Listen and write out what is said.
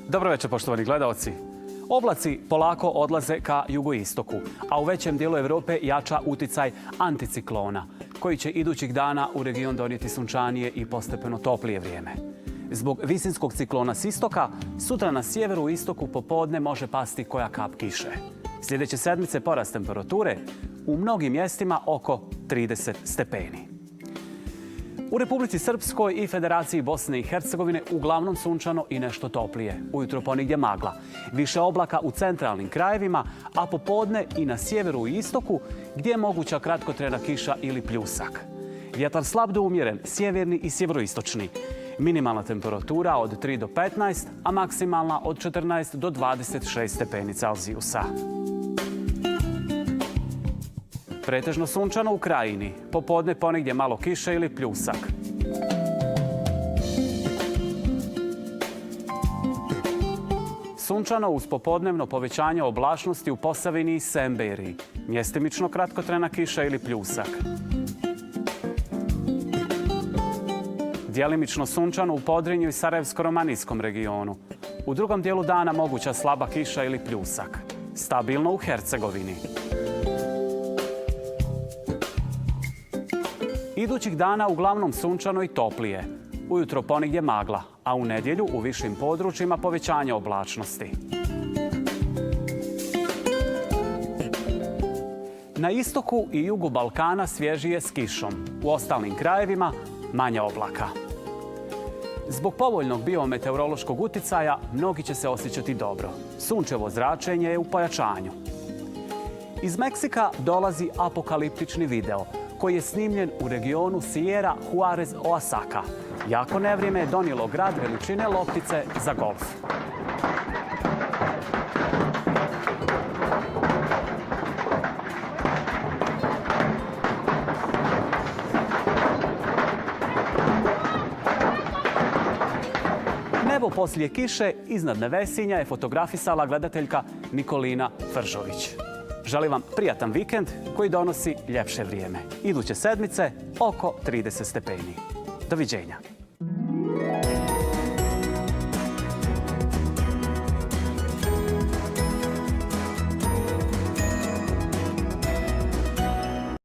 Dobro večer, poštovani gledaoci. Oblaci polako odlaze ka jugoistoku, a u većem dijelu Evrope jača uticaj anticiklona, koji će idućih dana u region donijeti sunčanije i postepeno toplije vrijeme. Zbog visinskog ciklona s istoka, sutra na sjeveru i istoku popodne može pasti koja kap kiše. Sljedeće sedmice porast temperature, u mnogim mjestima oko 30 stepeni. U Republici Srpskoj i Federaciji Bosne i Hercegovine uglavnom sunčano i nešto toplije. Ujutro ponigdje magla. Više oblaka u centralnim krajevima, a popodne i na sjeveru i istoku gdje je moguća kratkotrajna kiša ili pljusak. Vjetar slab do umjeren, sjeverni i sjeveroistočni. Minimalna temperatura od 3 do 15, a maksimalna od 14 do 26 stepeni Celzijusa. Pretežno sunčano u Krajini. Popodne ponegdje malo kiše ili pljusak. Sunčano uz popodnevno povećanje oblačnosti u Posavini i Semberiji. Mjestimično kratkotrajna kiša ili pljusak. Djelimično sunčano u Podrinju i Sarajevsko-romanijskom regionu. U drugom dijelu dana moguća slaba kiša ili pljusak. Stabilno u Hercegovini. Idućih dana uglavnom sunčano i toplije. Ujutro ponigdje magla, a u nedjelju u višim područjima povećanje oblačnosti. Na istoku i jugu Balkana svježije s kišom. U ostalim krajevima manje oblaka. Zbog povoljnog biometeorološkog uticaja mnogi će se osjećati dobro. Sunčevo zračenje je u pojačanju. Iz Meksika dolazi apokaliptični video koji je snimljen u regionu Sierra Juarez Oaxaca. Jako nevrijeme je donijelo grad veličine loptice za golf. Nebo poslije kiše iznad Nevesinja je fotografisala gledateljka Nikolina Fržović. Želim vam prijatan vikend koji donosi ljepše vrijeme. Iduće sedmice oko 30 stepeni. Doviđenja.